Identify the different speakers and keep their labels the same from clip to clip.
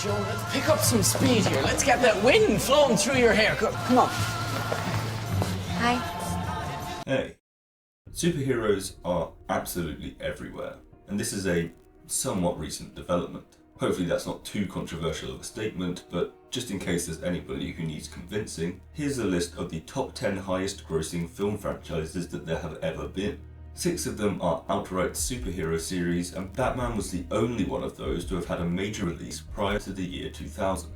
Speaker 1: Joe, let's pick up some speed here. Let's get that wind flowing through your hair. Come on.
Speaker 2: Hi.
Speaker 3: Hey, superheroes are absolutely everywhere, and this is a somewhat recent development. Hopefully that's not too controversial of a statement, but just in case there's anybody who needs convincing, here's a list of the top 10 highest grossing film franchises that there have ever been. 6 of them are outright superhero series, and Batman was the only one of those to have had a major release prior to the year 2000.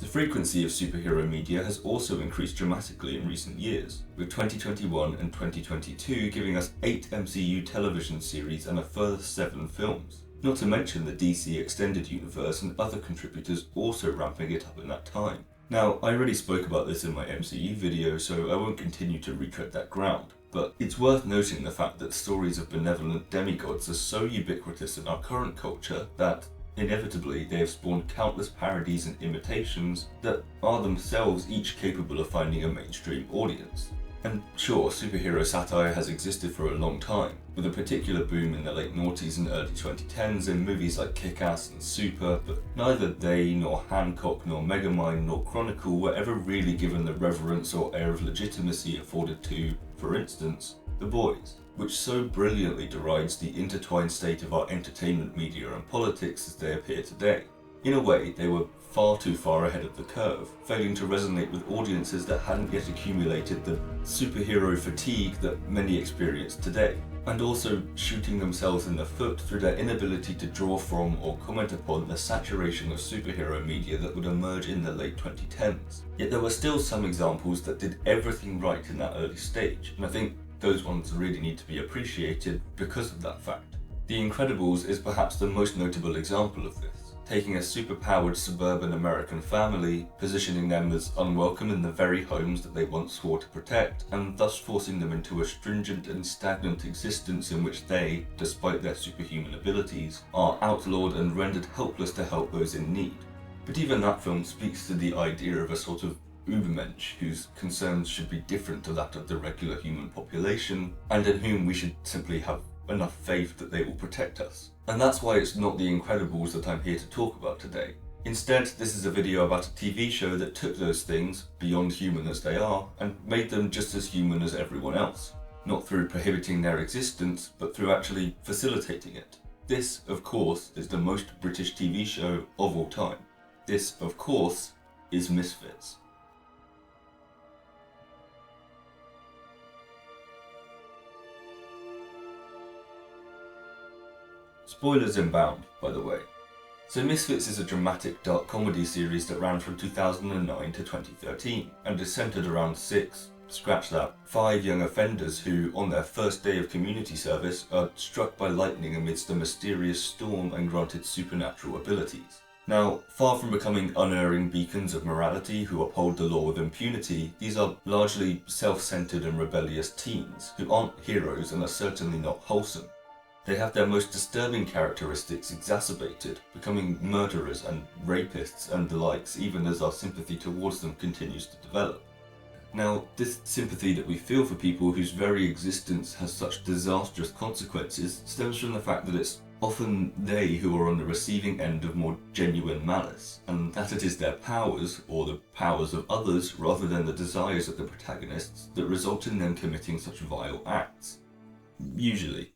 Speaker 3: The frequency of superhero media has also increased dramatically in recent years, with 2021 and 2022 giving us 8 MCU television series and a further 7 films. Not to mention the DC Extended Universe and other contributors also ramping it up in that time. Now, I already spoke about this in my MCU video, so I won't continue to retread that ground, but it's worth noting the fact that stories of benevolent demigods are so ubiquitous in our current culture that inevitably they have spawned countless parodies and imitations that are themselves each capable of finding a mainstream audience. And sure, superhero satire has existed for a long time, with a particular boom in the late noughties and early 2010s in movies like Kick-Ass and Super, but neither they, nor Hancock, nor Megamind, nor Chronicle were ever really given the reverence or air of legitimacy afforded to, for instance, The Boys, which so brilliantly derides the intertwined state of our entertainment media and politics as they appear today. In a way, they were far too far ahead of the curve, failing to resonate with audiences that hadn't yet accumulated the superhero fatigue that many experience today, and also shooting themselves in the foot through their inability to draw from or comment upon the saturation of superhero media that would emerge in the late 2010s. Yet there were still some examples that did everything right in that early stage, and I think those ones really need to be appreciated because of that fact. The Incredibles is perhaps the most notable example of this, taking a superpowered suburban American family, positioning them as unwelcome in the very homes that they once swore to protect, and thus forcing them into a stringent and stagnant existence in which they, despite their superhuman abilities, are outlawed and rendered helpless to help those in need. But even that film speaks to the idea of a sort of Ubermensch whose concerns should be different to that of the regular human population, and in whom we should simply have enough faith that they will protect us. And that's why it's not The Incredibles that I'm here to talk about today. Instead, this is a video about a TV show that took those things, beyond human as they are, and made them just as human as everyone else. Not through prohibiting their existence, but through actually facilitating it. This, of course, is the most British TV show of all time. This, of course, is Misfits. Spoilers inbound, by the way. So Misfits is a dramatic dark comedy series that ran from 2009 to 2013, and is centred around 5 young offenders who, on their first day of community service, are struck by lightning amidst a mysterious storm and granted supernatural abilities. Now, far from becoming unerring beacons of morality who uphold the law with impunity, these are largely self-centred and rebellious teens who aren't heroes and are certainly not wholesome. They have their most disturbing characteristics exacerbated, becoming murderers and rapists and the likes, even as our sympathy towards them continues to develop. Now, this sympathy that we feel for people whose very existence has such disastrous consequences stems from the fact that it's often they who are on the receiving end of more genuine malice, and that it is their powers, or the powers of others, rather than the desires of the protagonists, that result in them committing such vile acts. Usually.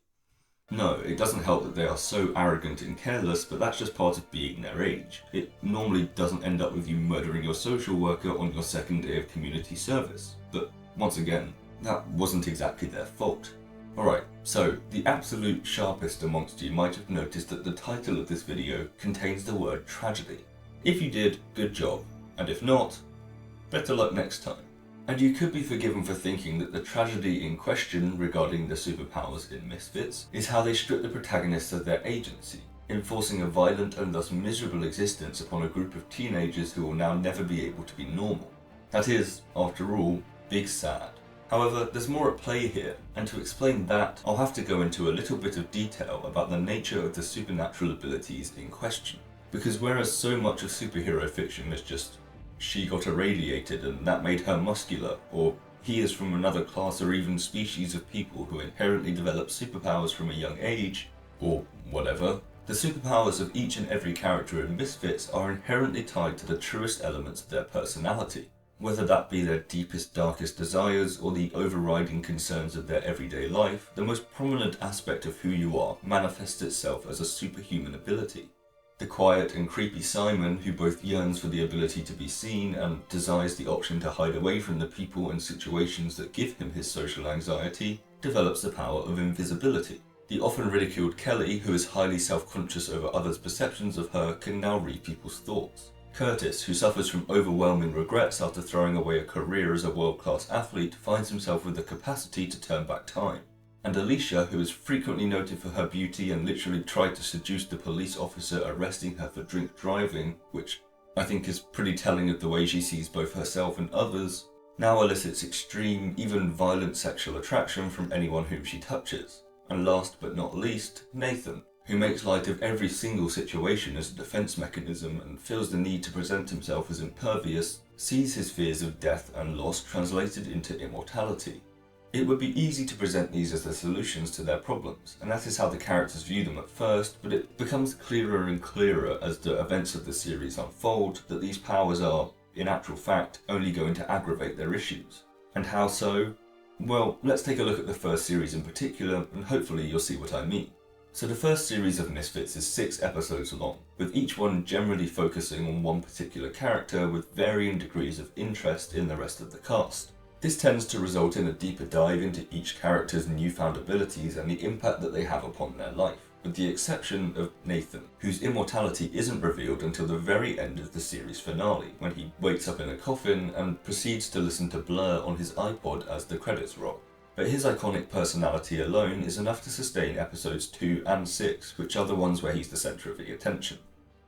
Speaker 3: No, it doesn't help that they are so arrogant and careless, but that's just part of being their age. It normally doesn't end up with you murdering your social worker on your second day of community service. But once again, that wasn't exactly their fault. Alright, so the absolute sharpest amongst you might have noticed that the title of this video contains the word tragedy. If you did, good job, and if not, better luck next time. And you could be forgiven for thinking that the tragedy in question regarding the superpowers in Misfits is how they strip the protagonists of their agency, enforcing a violent and thus miserable existence upon a group of teenagers who will now never be able to be normal. That is, after all, big sad. However, there's more at play here, and to explain that, I'll have to go into a little bit of detail about the nature of the supernatural abilities in question. Because whereas so much of superhero fiction is just she got irradiated and that made her muscular, or he is from another class or even species of people who inherently develop superpowers from a young age, or whatever, The superpowers of each and every character in Misfits are inherently tied to the truest elements of their personality, whether that be their deepest, darkest desires or the overriding concerns of their everyday life. The most prominent aspect of who you are manifests itself as a superhuman ability. The quiet and creepy Simon, who both yearns for the ability to be seen and desires the option to hide away from the people and situations that give him his social anxiety, develops the power of invisibility. The often ridiculed Kelly, who is highly self-conscious over others' perceptions of her, can now read people's thoughts. Curtis, who suffers from overwhelming regrets after throwing away a career as a world-class athlete, finds himself with the capacity to turn back time. And Alisha, who is frequently noted for her beauty and literally tried to seduce the police officer arresting her for drink driving, which I think is pretty telling of the way she sees both herself and others, now elicits extreme, even violent sexual attraction from anyone whom she touches. And last but not least, Nathan, who makes light of every single situation as a defense mechanism and feels the need to present himself as impervious, sees his fears of death and loss translated into immortality. It would be easy to present these as the solutions to their problems, and that is how the characters view them at first, but it becomes clearer and clearer as the events of the series unfold that these powers are, in actual fact, only going to aggravate their issues. And how so? Well, let's take a look at the first series in particular, and hopefully you'll see what I mean. So the first series of Misfits is 6 episodes long, with each one generally focusing on one particular character with varying degrees of interest in the rest of the cast. This tends to result in a deeper dive into each character's newfound abilities and the impact that they have upon their life, with the exception of Nathan, whose immortality isn't revealed until the very end of the series finale, when he wakes up in a coffin and proceeds to listen to Blur on his iPod as the credits roll. But his iconic personality alone is enough to sustain episodes 2 and 6, which are the ones where he's the centre of the attention.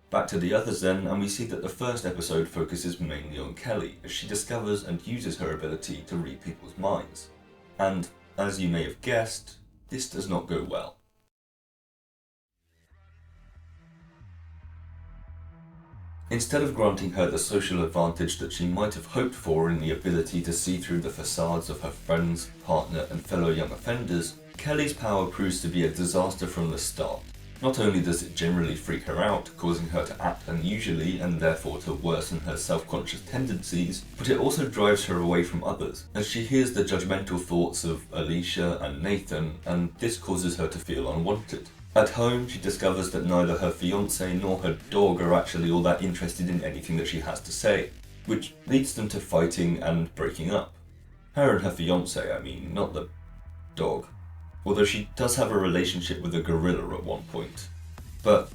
Speaker 3: Back to the others then, and we see that the first episode focuses mainly on Kelly, as she discovers and uses her ability to read people's minds. And, as you may have guessed, this does not go well. Instead of granting her the social advantage that she might have hoped for in the ability to see through the facades of her friends, partner and fellow young offenders, Kelly's power proves to be a disaster from the start. Not only does it generally freak her out, causing her to act unusually and therefore to worsen her self-conscious tendencies, but it also drives her away from others, as she hears the judgmental thoughts of Alisha and Nathan, and this causes her to feel unwanted. At home, she discovers that neither her fiancé nor her dog are actually all that interested in anything that she has to say, which leads them to fighting and breaking up. Her and her fiancé, I mean, not the dog. Although she does have a relationship with a gorilla at one point. But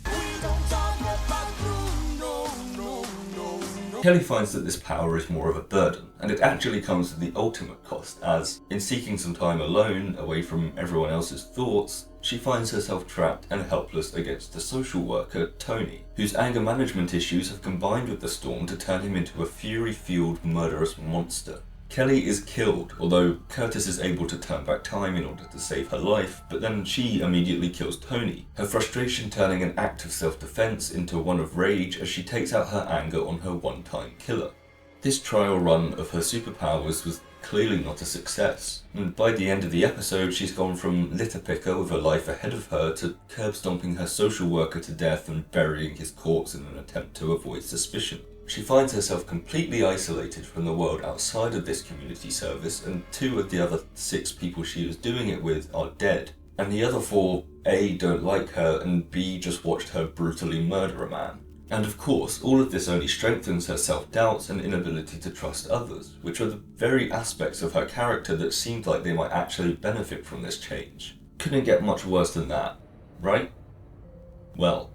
Speaker 3: Kelly finds that this power is more of a burden, and it actually comes at the ultimate cost, as, in seeking some time alone, away from everyone else's thoughts, she finds herself trapped and helpless against the social worker, Tony, whose anger management issues have combined with the storm to turn him into a fury-fueled, murderous monster. Kelly is killed, although Curtis is able to turn back time in order to save her life, but then she immediately kills Tony, her frustration turning an act of self-defense into one of rage as she takes out her anger on her one-time killer. This trial run of her superpowers was clearly not a success, and by the end of the episode she's gone from litter picker with a life ahead of her to curb stomping her social worker to death and burying his corpse in an attempt to avoid suspicion. She finds herself completely isolated from the world outside of this community service, and 2 of the other 6 people she was doing it with are dead, and the other 4 A, don't like her, and B, just watched her brutally murder a man. And of course, all of this only strengthens her self-doubts and inability to trust others, which are the very aspects of her character that seemed like they might actually benefit from this change. Couldn't get much worse than that, right? Well.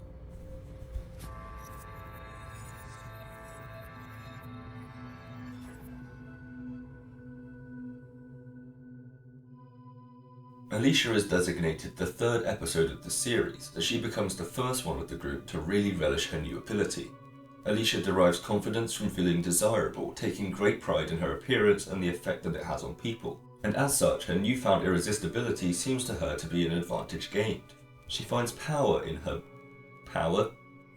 Speaker 3: Alisha is designated the 3rd episode of the series, as she becomes the first one of the group to really relish her new ability. Alisha derives confidence from feeling desirable, taking great pride in her appearance and the effect that it has on people, and as such her newfound irresistibility seems to her to be an advantage gained. She finds power in her power,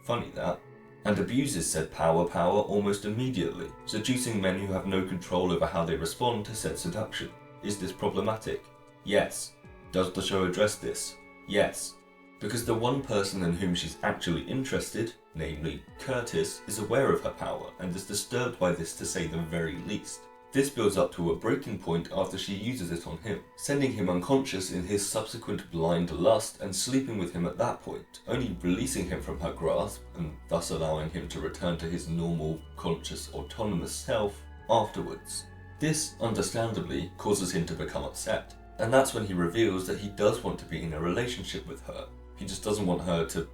Speaker 3: funny that, and abuses said power almost immediately, seducing men who have no control over how they respond to said seduction. Is this problematic? Yes. Does the show address this? Yes. because the one person in whom she's actually interested, namely Curtis, is aware of her power and is disturbed by this to say the very least. This builds up to a breaking point after she uses it on him, sending him unconscious in his subsequent blind lust and sleeping with him at that point, only releasing him from her grasp and thus allowing him to return to his normal, conscious, autonomous self afterwards. This, understandably, causes him to become upset, and that's when he reveals that he does want to be in a relationship with her. He just doesn't want her to,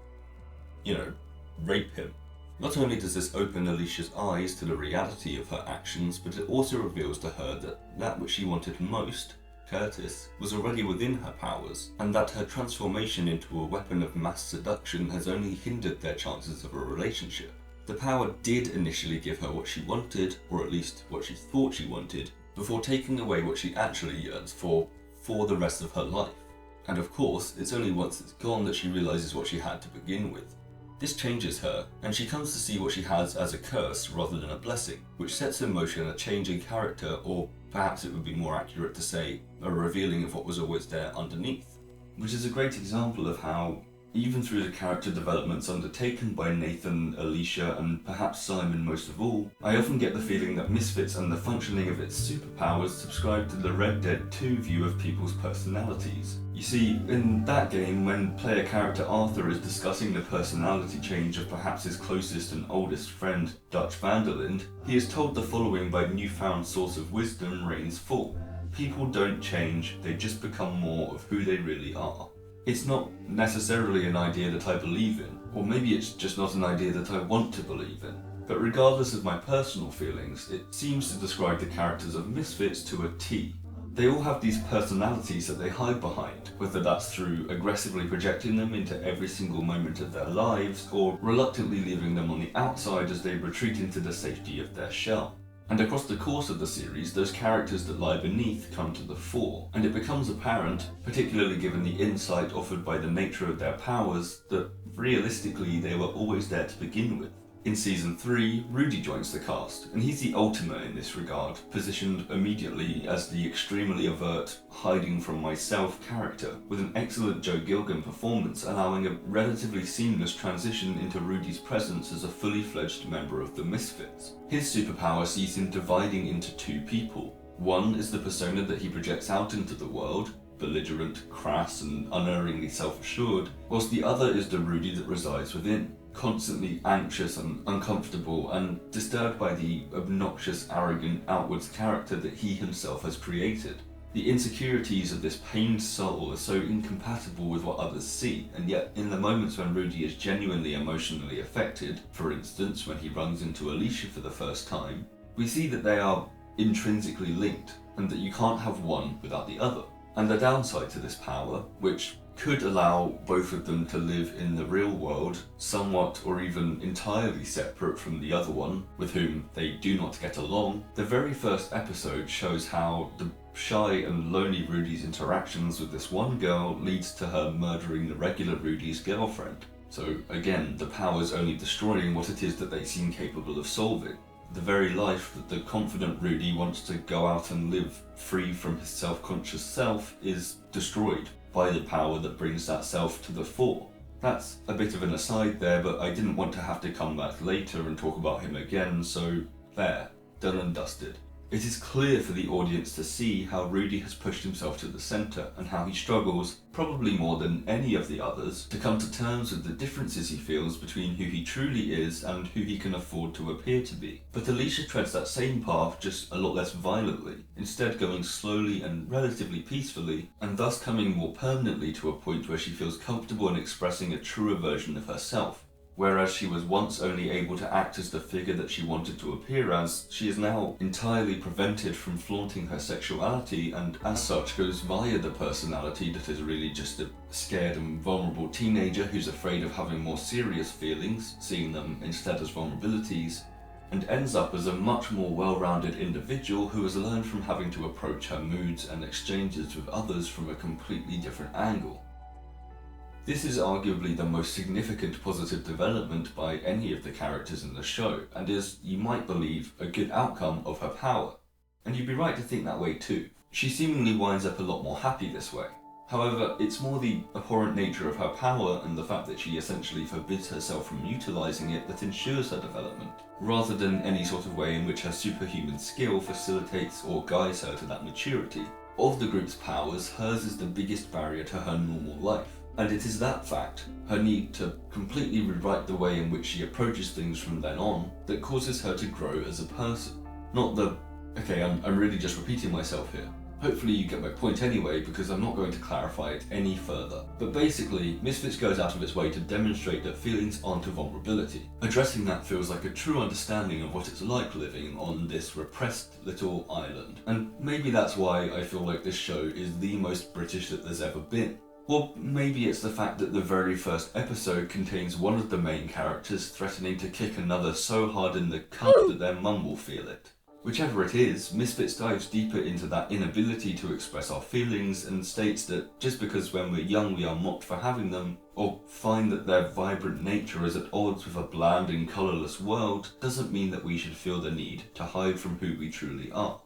Speaker 3: rape him. Not only does this open Alisha's eyes to the reality of her actions, but it also reveals to her that which she wanted most, Curtis, was already within her powers, and that her transformation into a weapon of mass seduction has only hindered their chances of a relationship. The power did initially give her what she wanted, or at least what she thought she wanted, before taking away what she actually yearns for the rest of her life. And of course, it's only once it's gone that she realizes what she had to begin with. This changes her, and she comes to see what she has as a curse rather than a blessing, which sets in motion a change in character, or perhaps it would be more accurate to say, a revealing of what was always there underneath. Which is a great example of how, even through the character developments undertaken by Nathan, Alisha, and perhaps Simon most of all, I often get the feeling that Misfits and the functioning of its superpowers subscribe to the Red Dead 2 view of people's personalities. You see, in that game, when player character Arthur is discussing the personality change of perhaps his closest and oldest friend, Dutch van der Linde, he is told the following by newfound source of wisdom reigns full. People don't change, they just become more of who they really are. It's not necessarily an idea that I believe in, or maybe it's just not an idea that I want to believe in. But regardless of my personal feelings, it seems to describe the characters of Misfits to a T. They all have these personalities that they hide behind, whether that's through aggressively projecting them into every single moment of their lives, or reluctantly leaving them on the outside as they retreat into the safety of their shell. And across the course of the series, those characters that lie beneath come to the fore, and it becomes apparent, particularly given the insight offered by the nature of their powers, that realistically they were always there to begin with. In Season 3, Rudy joins the cast, and he's the ultimate in this regard, positioned immediately as the extremely overt, hiding from myself character, with an excellent Joe Gilgun performance allowing a relatively seamless transition into Rudy's presence as a fully fledged member of the Misfits. His superpower sees him dividing into two people. One is the persona that he projects out into the world, belligerent, crass, and unerringly self-assured, whilst the other is the Rudy that resides within, constantly anxious and uncomfortable and disturbed by the obnoxious, arrogant, outwards character that he himself has created. The insecurities of this pained soul are so incompatible with what others see, and yet in the moments when Rudy is genuinely emotionally affected, for instance when he runs into Alisha for the first time, we see that they are intrinsically linked, and that you can't have one without the other. And the downside to this power, which could allow both of them to live in the real world, somewhat or even entirely separate from the other one, with whom they do not get along, the very first episode shows how the shy and lonely Rudy's interactions with this one girl leads to her murdering the regular Rudy's girlfriend. So again, the powers only destroying what it is that they seem capable of solving. The very life that the confident Rudy wants to go out and live free from his self-conscious self is destroyed by the power that brings that self to the fore. That's a bit of an aside there, but I didn't want to have to come back later and talk about him again, so there, done and dusted. It is clear for the audience to see how Rudy has pushed himself to the centre and how he struggles, probably more than any of the others, to come to terms with the differences he feels between who he truly is and who he can afford to appear to be. But Alisha treads that same path just a lot less violently, instead going slowly and relatively peacefully, and thus coming more permanently to a point where she feels comfortable in expressing a truer version of herself. Whereas she was once only able to act as the figure that she wanted to appear as, she is now entirely prevented from flaunting her sexuality and as such goes via the personality that is really just a scared and vulnerable teenager who's afraid of having more serious feelings, seeing them instead as vulnerabilities, and ends up as a much more well-rounded individual who has learned from having to approach her moods and exchanges with others from a completely different angle. This is arguably the most significant positive development by any of the characters in the show, and is, you might believe, a good outcome of her power. And you'd be right to think that way too. She seemingly winds up a lot more happy this way. However, it's more the abhorrent nature of her power and the fact that she essentially forbids herself from utilising it that ensures her development, rather than any sort of way in which her superhuman skill facilitates or guides her to that maturity. Of the group's powers, hers is the biggest barrier to her normal life. And it is that fact, her need to completely rewrite the way in which she approaches things from then on, that causes her to grow as a person. Not the... Okay, I'm really just repeating myself here. Hopefully you get my point anyway, because I'm not going to clarify it any further. But basically, Misfits goes out of its way to demonstrate that feelings aren't a vulnerability. Addressing that feels like a true understanding of what it's like living on this repressed little island. And maybe that's why I feel like this show is the most British that there's ever been. Or maybe it's the fact that the very first episode contains one of the main characters threatening to kick another so hard in the cunt that their mum will feel it. Whichever it is, Misfits dives deeper into that inability to express our feelings and states that just because when we're young we are mocked for having them, or find that their vibrant nature is at odds with a bland and colourless world, doesn't mean that we should feel the need to hide from who we truly are.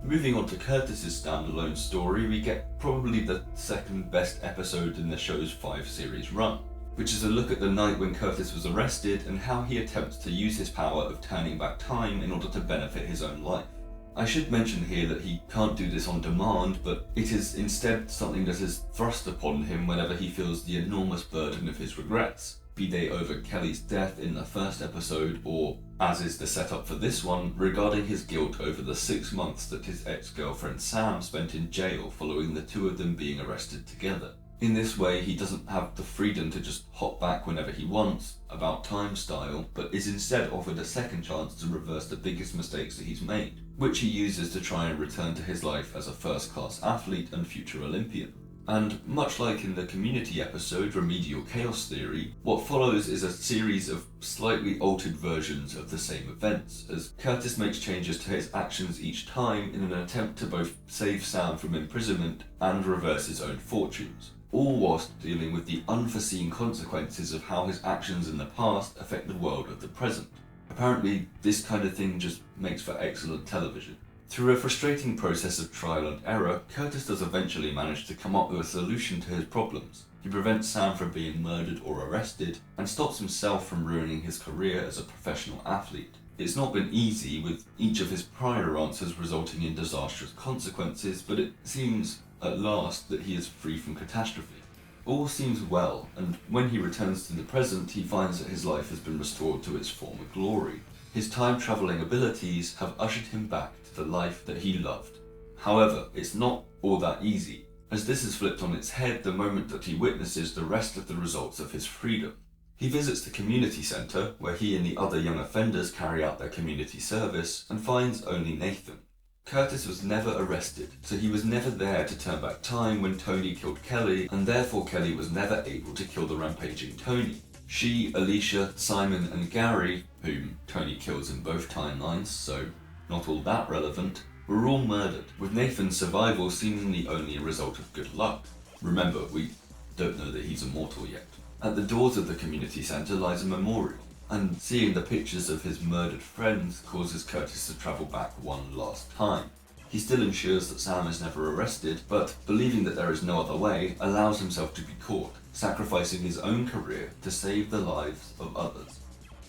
Speaker 3: Moving on to Curtis's standalone story, we get probably the second best episode in the show's 5-series run, which is a look at the night when Curtis was arrested and how he attempts to use his power of turning back time in order to benefit his own life. I should mention here that he can't do this on demand, but it is instead something that is thrust upon him whenever he feels the enormous burden of his regrets, be they over Kelly's death in the first episode, or, as is the setup for this one, regarding his guilt over the 6 months that his ex-girlfriend Sam spent in jail following the two of them being arrested together. In this way, he doesn't have the freedom to just hop back whenever he wants, about time style, but is instead offered a second chance to reverse the biggest mistakes that he's made, which he uses to try and return to his life as a first-class athlete and future Olympian. And much like in the Community episode Remedial Chaos Theory, what follows is a series of slightly altered versions of the same events, as Curtis makes changes to his actions each time in an attempt to both save Sam from imprisonment and reverse his own fortunes, all whilst dealing with the unforeseen consequences of how his actions in the past affect the world of the present. Apparently, this kind of thing just makes for excellent television. Through a frustrating process of trial and error, Curtis does eventually manage to come up with a solution to his problems. He prevents Sam from being murdered or arrested, and stops himself from ruining his career as a professional athlete. It's not been easy, with each of his prior answers resulting in disastrous consequences, but it seems, at last, that he is free from catastrophe. All seems well, and when he returns to the present, he finds that his life has been restored to its former glory. His time-travelling abilities have ushered him back to the life that he loved. However, it's not all that easy, as this is flipped on its head the moment that he witnesses the rest of the results of his freedom. He visits the community centre, where he and the other young offenders carry out their community service, and finds only Nathan. Curtis was never arrested, so he was never there to turn back time when Tony killed Kelly, and therefore Kelly was never able to kill the rampaging Tony. She, Alisha, Simon and Gary, whom Tony kills in both timelines, so not all that relevant, were all murdered, with Nathan's survival seemingly only a result of good luck. Remember, we don't know that he's immortal yet. At the doors of the community centre lies a memorial, and seeing the pictures of his murdered friends causes Curtis to travel back one last time. He still ensures that Sam is never arrested, but believing that there is no other way, allows himself to be caught, sacrificing his own career to save the lives of others.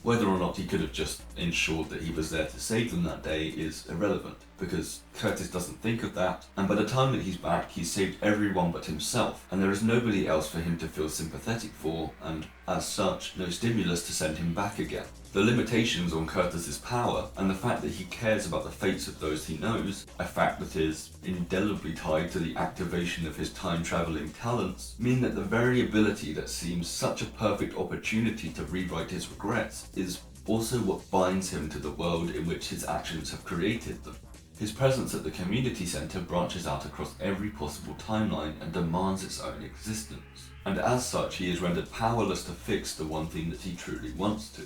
Speaker 3: Whether or not he could have just ensured that he was there to save them that day is irrelevant, because Curtis doesn't think of that, and by the time that he's back, he's saved everyone but himself, and there is nobody else for him to feel sympathetic for, and as such, no stimulus to send him back again. The limitations on Curtis's power, and the fact that he cares about the fates of those he knows, a fact that is indelibly tied to the activation of his time-travelling talents, mean that the very ability that seems such a perfect opportunity to rewrite his regrets is also what binds him to the world in which his actions have created them. His presence at the community centre branches out across every possible timeline and demands its own existence, and as such he is rendered powerless to fix the one thing that he truly wants to.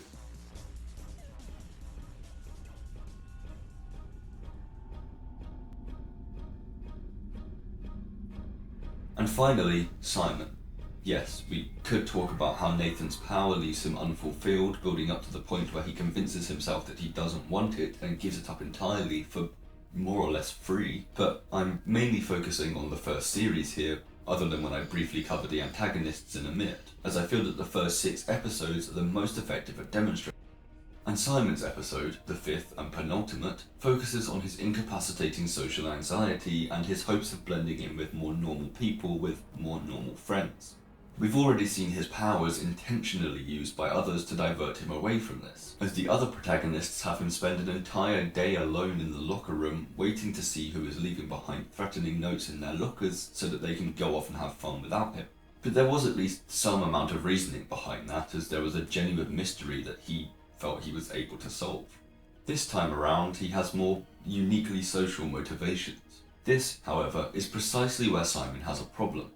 Speaker 3: And finally, Simon. Yes, we could talk about how Nathan's power leaves him unfulfilled, building up to the point where he convinces himself that he doesn't want it and gives it up entirely for more or less free, but I'm mainly focusing on the first series here, other than when I briefly cover the antagonists in a minute, as I feel that the first 6 episodes are the most effective at demonstrating. And Simon's episode, the 5th and penultimate, focuses on his incapacitating social anxiety and his hopes of blending in with more normal people with more normal friends. We've already seen his powers intentionally used by others to divert him away from this, as the other protagonists have him spend an entire day alone in the locker room waiting to see who is leaving behind threatening notes in their lockers so that they can go off and have fun without him. But there was at least some amount of reasoning behind that, as there was a genuine mystery that he felt he was able to solve. This time around, he has more uniquely social motivations. This, however, is precisely where Simon has a problem.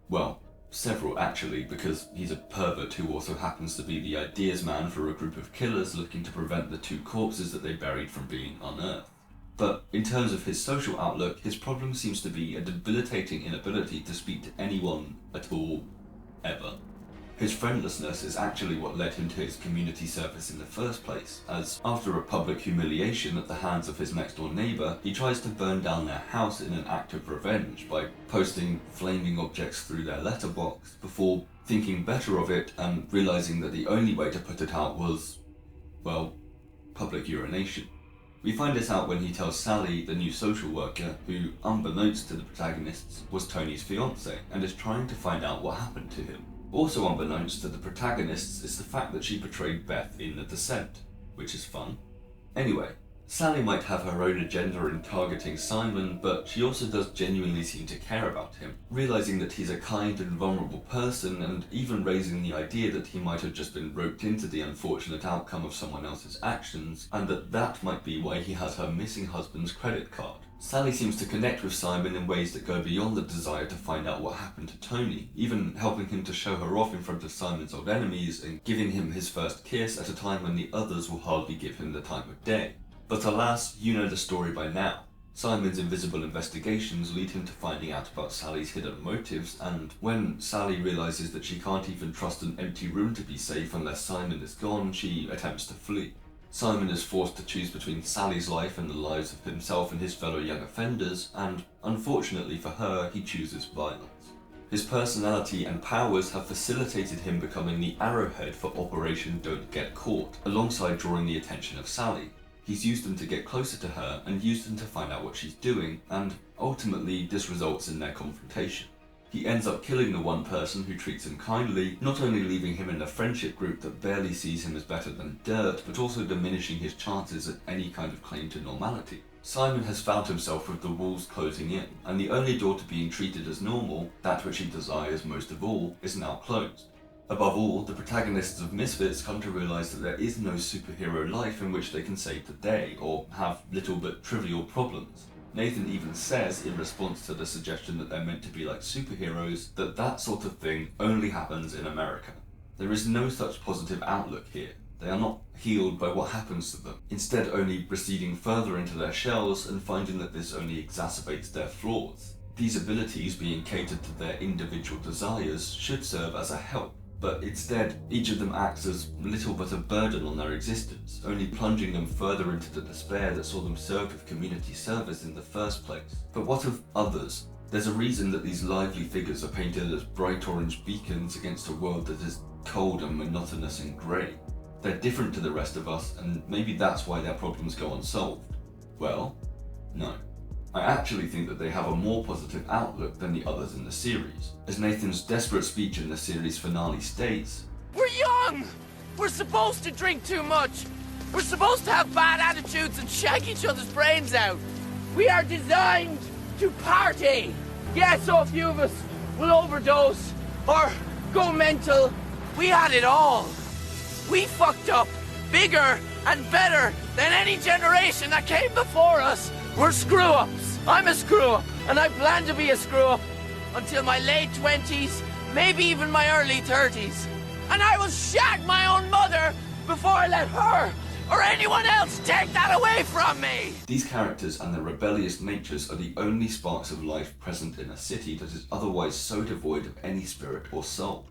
Speaker 3: Well, several actually, because he's a pervert who also happens to be the ideas man for a group of killers looking to prevent the 2 corpses that they buried from being unearthed. But in terms of his social outlook, his problem seems to be a debilitating inability to speak to anyone at all, ever. His friendlessness is actually what led him to his community service in the first place, as after a public humiliation at the hands of his next door neighbour, he tries to burn down their house in an act of revenge by posting flaming objects through their letterbox before thinking better of it and realising that the only way to put it out was, well, public urination. We find this out when he tells Sally, the new social worker, who, unbeknownst to the protagonists, was Tony's fiancée and is trying to find out what happened to him. Also unbeknownst to the protagonists is the fact that she betrayed Beth in The Descent, which is fun. Anyway, Sally might have her own agenda in targeting Simon, but she also does genuinely seem to care about him, realising that he's a kind and vulnerable person and even raising the idea that he might have just been roped into the unfortunate outcome of someone else's actions, and that might be why he has her missing husband's credit card. Sally seems to connect with Simon in ways that go beyond the desire to find out what happened to Tony, even helping him to show her off in front of Simon's old enemies and giving him his first kiss at a time when the others will hardly give him the time of day. But alas, you know the story by now. Simon's invisible investigations lead him to finding out about Sally's hidden motives, and when Sally realises that she can't even trust an empty room to be safe unless Simon is gone, she attempts to flee. Simon is forced to choose between Sally's life and the lives of himself and his fellow young offenders, and unfortunately for her, he chooses violence. His personality and powers have facilitated him becoming the arrowhead for Operation Don't Get Caught, alongside drawing the attention of Sally. He's used them to get closer to her and used them to find out what she's doing, and ultimately this results in their confrontation. He ends up killing the one person who treats him kindly, not only leaving him in a friendship group that barely sees him as better than dirt, but also diminishing his chances at any kind of claim to normality. Simon has found himself with the walls closing in, and the only door to being treated as normal, that which he desires most of all, is now closed. Above all, the protagonists of Misfits come to realise that there is no superhero life in which they can save the day, or have little but trivial problems. Nathan even says, in response to the suggestion that they're meant to be like superheroes, that that sort of thing only happens in America. There is no such positive outlook here. They are not healed by what happens to them, instead only receding further into their shells and finding that this only exacerbates their flaws. These abilities, being catered to their individual desires, should serve as a help, but instead, each of them acts as little but a burden on their existence, only plunging them further into the despair that saw them served with community service in the first place. But what of others? There's a reason that these lively figures are painted as bright orange beacons against a world that is cold and monotonous and grey. They're different to the rest of us, and maybe that's why their problems go unsolved. Well, no. I actually think that they have a more positive outlook than the others in the series. As Nathan's desperate speech in the series finale states,
Speaker 1: We're young! We're supposed to drink too much! We're supposed to have bad attitudes and shag each other's brains out! We are designed to party! Yeah, so a few of us will overdose or go mental. We had it all! We fucked up bigger and better than any generation that came before us! We're screw-ups. I'm a screw-up, and I plan to be a screw-up until my late 20s, maybe even my early 30s. And I will shag my own mother before I let her or anyone else take that away from me!
Speaker 3: These characters and their rebellious natures are the only sparks of life present in a city that is otherwise so devoid of any spirit or soul.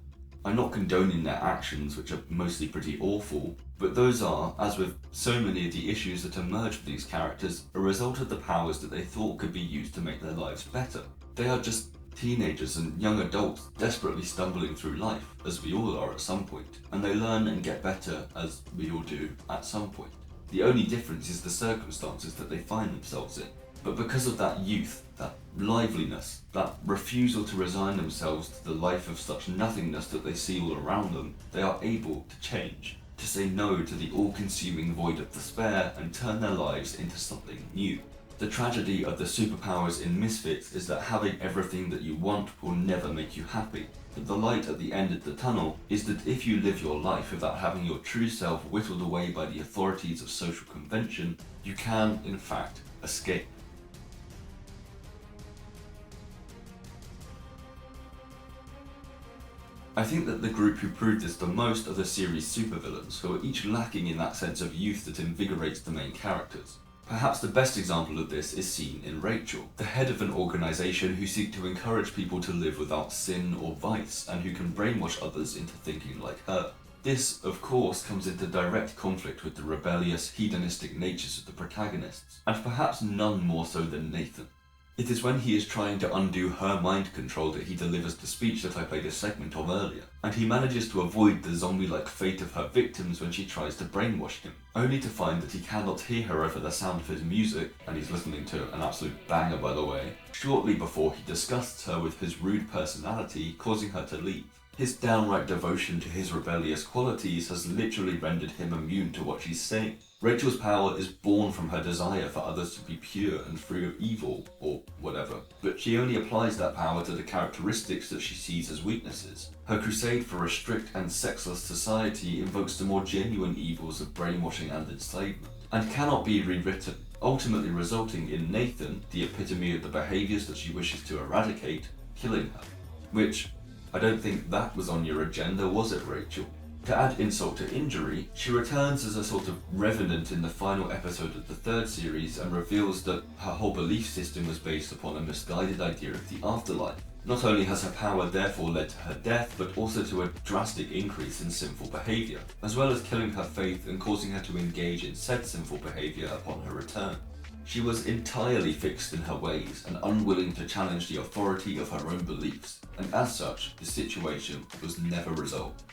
Speaker 3: I'm not condoning their actions, which are mostly pretty awful, but those are, as with so many of the issues that emerge for these characters, a result of the powers that they thought could be used to make their lives better. They are just teenagers and young adults desperately stumbling through life, as we all are at some point, and they learn and get better, as we all do, at some point. The only difference is the circumstances that they find themselves in. But because of that youth, that liveliness, that refusal to resign themselves to the life of such nothingness that they see all around them, they are able to change, to say no to the all-consuming void of despair and turn their lives into something new. The tragedy of the superpowers in Misfits is that having everything that you want will never make you happy. But the light at the end of the tunnel is that if you live your life without having your true self whittled away by the authorities of social convention, you can, in fact, escape. I think that the group who proved this the most are the series' supervillains, who are each lacking in that sense of youth that invigorates the main characters. Perhaps the best example of this is seen in Rachel, the head of an organisation who seek to encourage people to live without sin or vice, and who can brainwash others into thinking like her. This, of course, comes into direct conflict with the rebellious, hedonistic natures of the protagonists, and perhaps none more so than Nathan. It is when he is trying to undo her mind control that he delivers the speech that I played a segment of earlier, and he manages to avoid the zombie-like fate of her victims when she tries to brainwash him, only to find that he cannot hear her over the sound of his music, and he's listening to an absolute banger by the way, shortly before he disgusts her with his rude personality, causing her to leave. His downright devotion to his rebellious qualities has literally rendered him immune to what she's saying. Rachel's power is born from her desire for others to be pure and free of evil, or whatever, but she only applies that power to the characteristics that she sees as weaknesses. Her crusade for a strict and sexless society invokes the more genuine evils of brainwashing and enslavement, and cannot be rewritten, ultimately resulting in Nathan, the epitome of the behaviours that she wishes to eradicate, killing her. Which, I don't think that was on your agenda, was it, Rachel? To add insult to injury, she returns as a sort of revenant in the final episode of the third series and reveals that her whole belief system was based upon a misguided idea of the afterlife. Not only has her power therefore led to her death, but also to a drastic increase in sinful behaviour, as well as killing her faith and causing her to engage in said sinful behaviour upon her return. She was entirely fixed in her ways and unwilling to challenge the authority of her own beliefs, and as such, the situation was never resolved.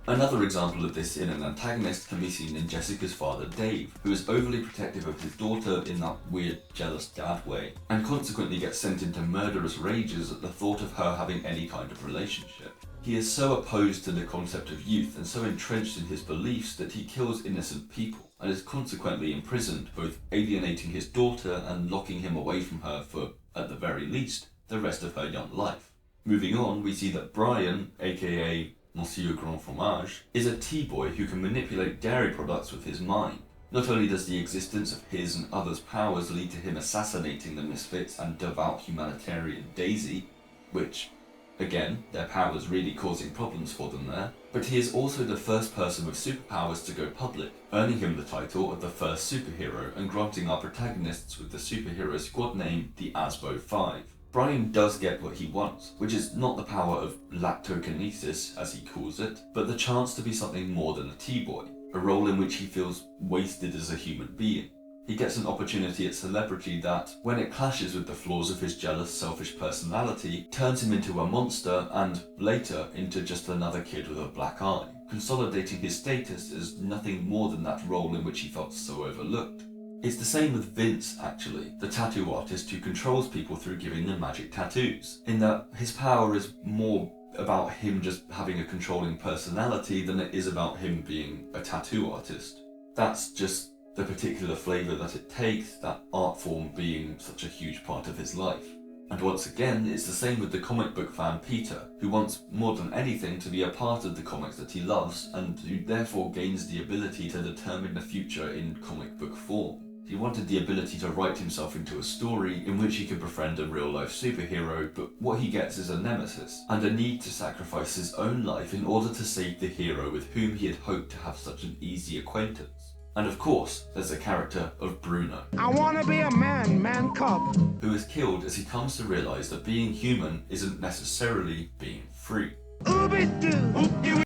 Speaker 3: Another example of this in an antagonist can be seen in Jessica's father Dave, who is overly protective of his daughter in that weird, jealous dad way, and consequently gets sent into murderous rages at the thought of her having any kind of relationship. He is so opposed to the concept of youth and so entrenched in his beliefs that he kills innocent people, and is consequently imprisoned, both alienating his daughter and locking him away from her for, at the very least, the rest of her young life. Moving on, we see that Brian, aka Monsieur Grand Fromage, is a tea-boy who can manipulate dairy products with his mind. Not only does the existence of his and others' powers lead to him assassinating the Misfits and devout humanitarian Daisy, which, again, their powers really causing problems for them there, but he is also the first person with superpowers to go public, earning him the title of the first superhero and granting our protagonists with the superhero squad name the Asbo 5. Brian does get what he wants, which is not the power of lactokinesis, as he calls it, but the chance to be something more than a T-boy, a role in which he feels wasted as a human being. He gets an opportunity at celebrity that, when it clashes with the flaws of his jealous, selfish personality, turns him into a monster and, later, into just another kid with a black eye, consolidating his status as nothing more than that role in which he felt so overlooked. It's the same with Vince, actually, the tattoo artist who controls people through giving them magic tattoos, in that his power is more about him just having a controlling personality than it is about him being a tattoo artist. That's just the particular flavour that it takes, that art form being such a huge part of his life. And once again, it's the same with the comic book fan Peter, who wants more than anything to be a part of the comics that he loves, and who therefore gains the ability to determine the future in comic book form. He wanted the ability to write himself into a story in which he could befriend a real-life superhero, but what he gets is a nemesis, and a need to sacrifice his own life in order to save the hero with whom he had hoped to have such an easy acquaintance. And of course, there's the character of Bruno.
Speaker 2: I wanna be a man cub.
Speaker 3: Who is killed as he comes to realise that being human isn't necessarily being free.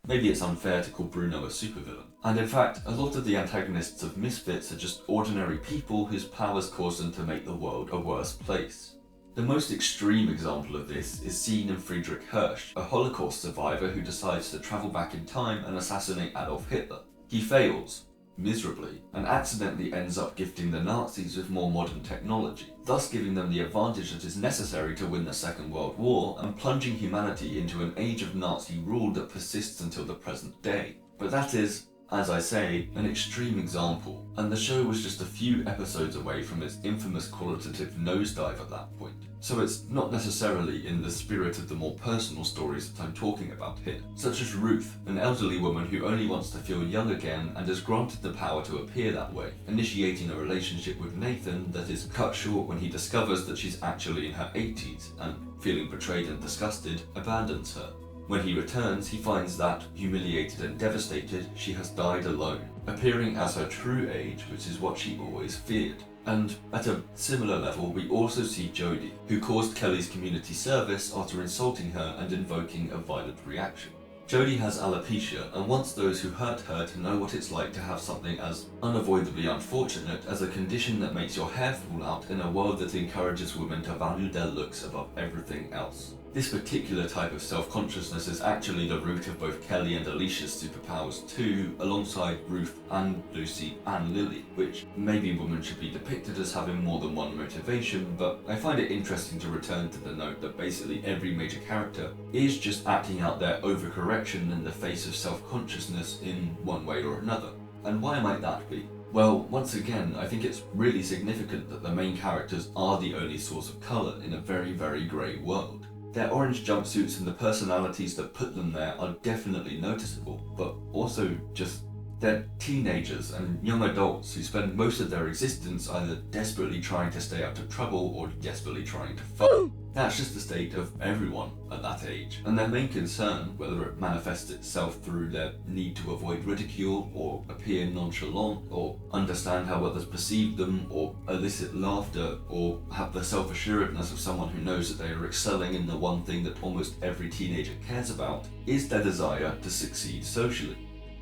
Speaker 3: Maybe it's unfair to call Bruno a supervillain. And in fact, a lot of the antagonists of Misfits are just ordinary people whose powers cause them to make the world a worse place. The most extreme example of this is seen in Friedrich Hirsch, a Holocaust survivor who decides to travel back in time and assassinate Adolf Hitler. He fails, miserably, and accidentally ends up gifting the Nazis with more modern technology, thus giving them the advantage that is necessary to win the Second World War and plunging humanity into an age of Nazi rule that persists until the present day. But that is, as I say, an extreme example, and the show was just a few episodes away from its infamous qualitative nosedive at that point. So it's not necessarily in the spirit of the more personal stories that I'm talking about here, such as Ruth, an elderly woman who only wants to feel young again and is granted the power to appear that way, initiating a relationship with Nathan that is cut short when he discovers that she's actually in her 80s and, feeling betrayed and disgusted, abandons her. When he returns, he finds that, humiliated and devastated, she has died alone, appearing as her true age, which is what she always feared. And at a similar level, we also see Jodie, who caused Kelly's community service after insulting her and invoking a violent reaction. Jodie has alopecia and wants those who hurt her to know what it's like to have something as unavoidably unfortunate as a condition that makes your hair fall out in a world that encourages women to value their looks above everything else. This particular type of self-consciousness is actually the root of both Kelly and Alicia's superpowers too, alongside Ruth and Lucy and Lily, which maybe women should be depicted as having more than one motivation, but I find it interesting to return to the note that basically every major character is just acting out their overcorrection in the face of self-consciousness in one way or another. And why might that be? Well, once again, I think it's really significant that the main characters are the only source of colour in a very, very grey world. Their orange jumpsuits and the personalities that put them there are definitely noticeable, but also just they're teenagers and young adults who spend most of their existence either desperately trying to stay out of trouble or desperately trying to fun. That's just the state of everyone at that age, and their main concern, whether it manifests itself through their need to avoid ridicule or appear nonchalant or understand how others perceive them or elicit laughter or have the self-assuredness of someone who knows that they are excelling in the one thing that almost every teenager cares about, is their desire to succeed socially.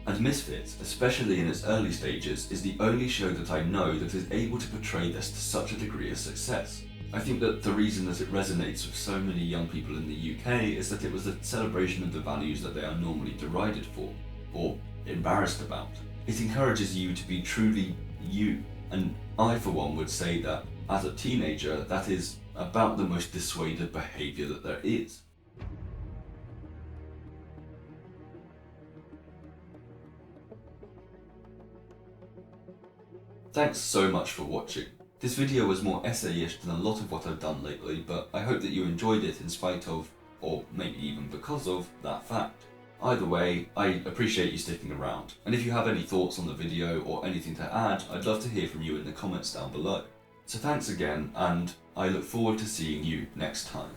Speaker 3: And Misfits, especially in its early stages, is the only show that I know that is able to portray this to such a degree of success. I think that the reason that it resonates with so many young people in the UK is that it was a celebration of the values that they are normally derided for, or embarrassed about. It encourages you to be truly you, and I for one would say that, as a teenager, that is about the most dissuaded behaviour that there is. Thanks so much for watching. This video was more essay-ish than a lot of what I've done lately, but I hope that you enjoyed it in spite of, or maybe even because of, that fact. Either way, I appreciate you sticking around, and if you have any thoughts on the video or anything to add, I'd love to hear from you in the comments down below. So thanks again, and I look forward to seeing you next time.